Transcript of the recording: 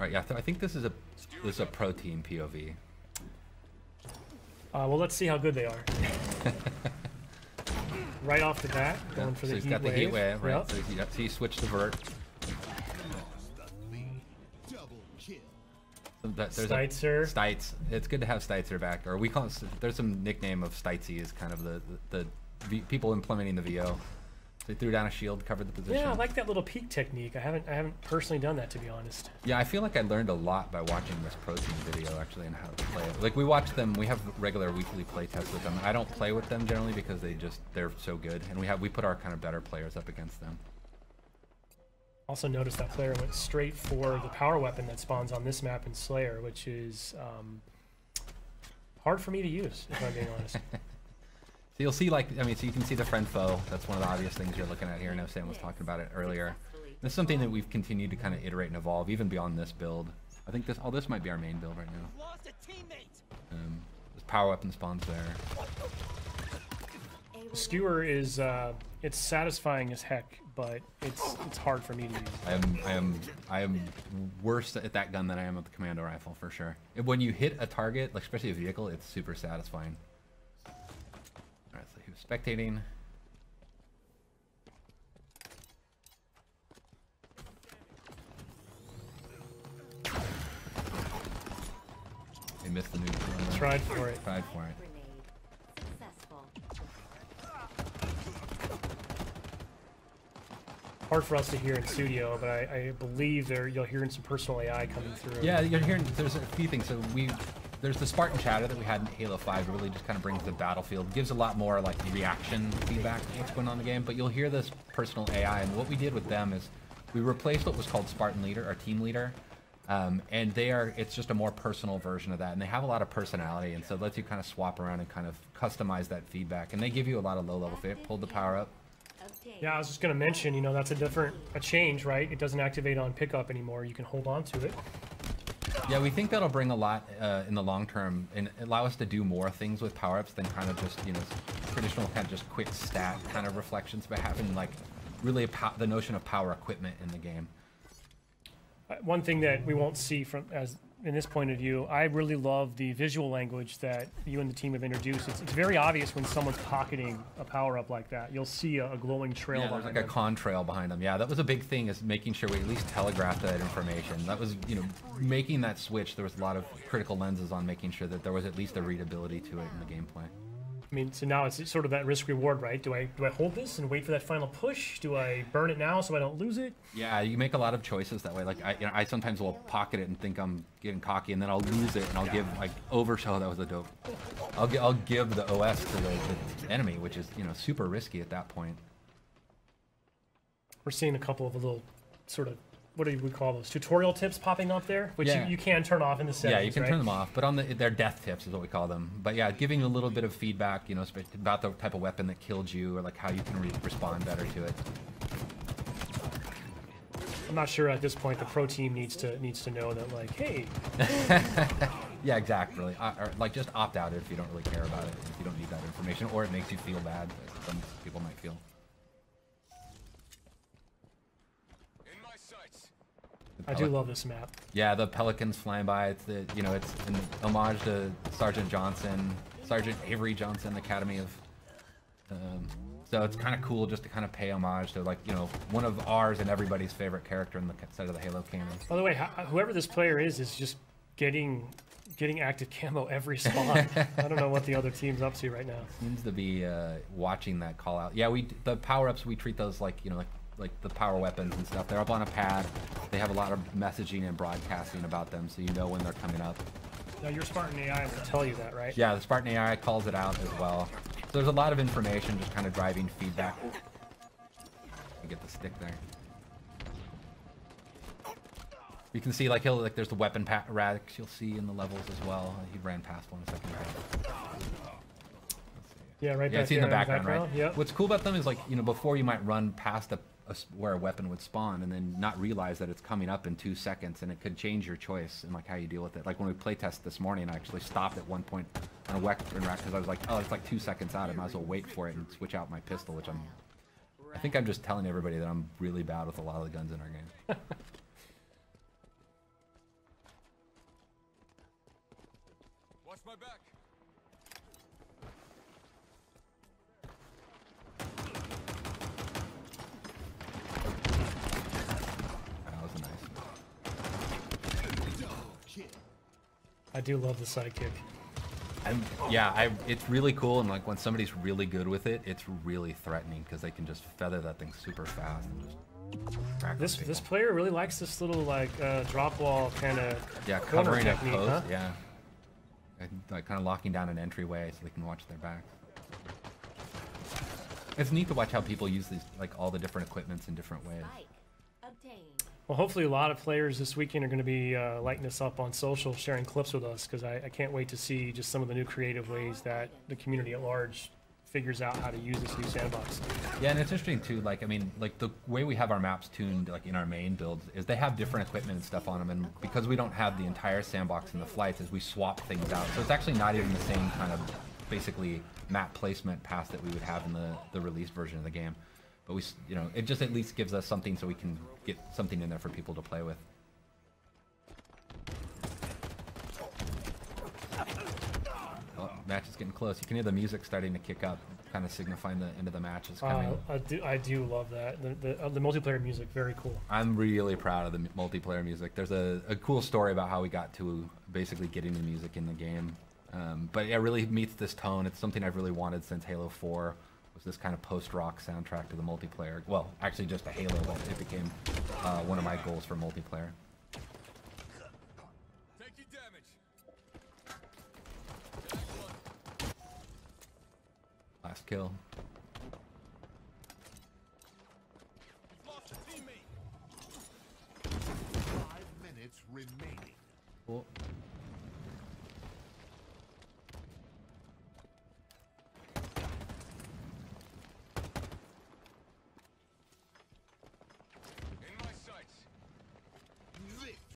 Right, yeah, I think this is a pro team POV. Well, let's see how good they are. Right off the bat, going for the he's heat got wave. the heat wave, right? Yep. So he switched to vert. Steitzer. Steitz. It's good to have Steitzer back, or we call it, there's some nickname of Steitzy is kind of the people implementing the VO. So he threw down a shield, covered the position. Yeah, I like that little peek technique. I haven't personally done that, to be honest. Yeah, I feel like I learned a lot by watching this pro team video actually and how to play it. Like we watch them, we have regular weekly play tests with them. I don't play with them generally because they're so good, and we put our kind of better players up against them. Also noticed that player went straight for the power weapon that spawns on this map in Slayer, which is hard for me to use, if I'm being honest. So you'll see, like, I mean, so you can see the friend foe. That's one of the obvious things you're looking at here. I know Sam was talking about it earlier. This is something that we've continued to kind of iterate and evolve, even beyond this build. I think this might be our main build right now. This power weapon spawns there. The skewer is it's satisfying as heck, but it's hard for me to use. I am worse at that gun than I am at the commando rifle for sure. When you hit a target, like especially a vehicle, it's super satisfying. All right, so he was spectating. They missed the new. Tried for it. Tried for it. Hard for us to hear in studio, but I believe you'll hear some personal AI coming through. Yeah, you're hearing. There's a few things. So there's the Spartan chatter that we had in Halo 5. It really just kind of brings the battlefield, gives a lot more like reaction feedback to what's going on in the game. But you'll hear this personal AI, and what we did with them is we replaced what was called Spartan Leader, our team leader, and it's just a more personal version of that, and they have a lot of personality, and so it lets you kind of swap around and kind of customize that feedback, and they give you a lot of low-level fit. Pulled the power up. Yeah, I was just going to mention, you know, that's a change, right? It doesn't activate on pickup anymore. You can hold on to it. Yeah, we think that'll bring a lot in the long term and allow us to do more things with power-ups than kind of just, you know, traditional kind of just quick stat kind of reflections, but having like really the notion of power equipment in the game. One thing that we won't see in this point of view, I really love the visual language that you and the team have introduced. It's very obvious when someone's pocketing a power-up like that. You'll see a glowing trail behind them. There's like a contrail behind them. Yeah, that was a big thing, is making sure we at least telegraphed that information. That was, you know, making that switch, there was a lot of critical lenses on making sure that there was at least a readability to it in the gameplay. I mean, so now it's sort of that risk-reward, right? Do I hold this and wait for that final push? Do I burn it now so I don't lose it? Yeah, you make a lot of choices that way. Like I sometimes will pocket it and think I'm getting cocky, and then I'll lose it, and I'll give like overshow. That was a dope. I'll give the OS to the enemy, which is, you know, super risky at that point. We're seeing a couple of little sort of, what do we call those, tutorial tips popping up there, which you can turn off in the settings. Yeah, you can turn them off, but on their death tips is what we call them. But yeah, giving you a little bit of feedback, you know, about the type of weapon that killed you, or like how you can respond better to it. I'm not sure at this point the pro team needs to know that, like, hey. Yeah, exactly. Or like just opt out if you don't really care about it, if you don't need that information, or it makes you feel bad, as some people might feel. I do love this map. Yeah, the pelicans flying by. It's you know, it's an homage to Sergeant Avery Johnson, Academy of. So it's kind of cool just to kind of pay homage to, like, you know, one of ours and everybody's favorite character in the side of the Halo canon. By the way, whoever this player is just getting active camo every spawn. I don't know what the other team's up to right now. Seems to be watching that call out. Yeah, the power ups, we treat those like, you know, like the power weapons and stuff. They're up on a pad. They have a lot of messaging and broadcasting about them, so you know when they're coming up. Now your Spartan AI will tell you that, right? Yeah, the Spartan AI calls it out as well. So there's a lot of information just kind of driving feedback. You get the stick there. You can see like there's the weapon racks you'll see in the levels as well. He ran past one a second ago. Yeah, right. Yeah, it's in the background, right? Yep. What's cool about them is, like, you know, before you might run past where a weapon would spawn and then not realize that it's coming up in 2 seconds, and it could change your choice and like how you deal with it. Like when we playtest this morning, I actually stopped at one point on a weapon rack because I was like, oh, it's like 2 seconds out. I might as well wait for it and switch out my pistol, which I think I'm just telling everybody that I'm really bad with a lot of the guns in our game. Watch my back. That was nice. I do love the sidekick. It's really cool, and like when somebody's really good with it, it's really threatening because they can just feather that thing super fast and just crack This player really likes this little like drop wall kind of covering a technique, post, huh? yeah, like kind of locking down an entryway so they can watch their backs. It's neat to watch how people use these, like all the different equipments in different ways. Well, hopefully a lot of players this weekend are going to be lighting us up on social, sharing clips with us, because I can't wait to see just some of the new creative ways that the community at large figures out how to use this new sandbox. Yeah, and it's interesting too, like, I mean, like the way we have our maps tuned, like in our main builds, is they have different equipment and stuff on them, and because we don't have the entire sandbox in the flights, is we swap things out. So it's actually not even the same kind of, basically, map placement path that we would have in the released version of the game. But we, you know, it just at least gives us something so we can get something in there for people to play with. Oh, match is getting close. You can hear the music starting to kick up, kind of signifying the end of the match is coming. I do love that. The multiplayer music, very cool. I'm really proud of the multiplayer music. There's a cool story about how we got to basically getting the music in the game. But it really meets this tone. It's something I've really wanted since Halo 4. Was this kind of post-rock soundtrack to the multiplayer. Well, actually just a Halo, but it became one of my goals for multiplayer. Take your damage. Last kill. Lost a teammate. 5 minutes remaining. Cool.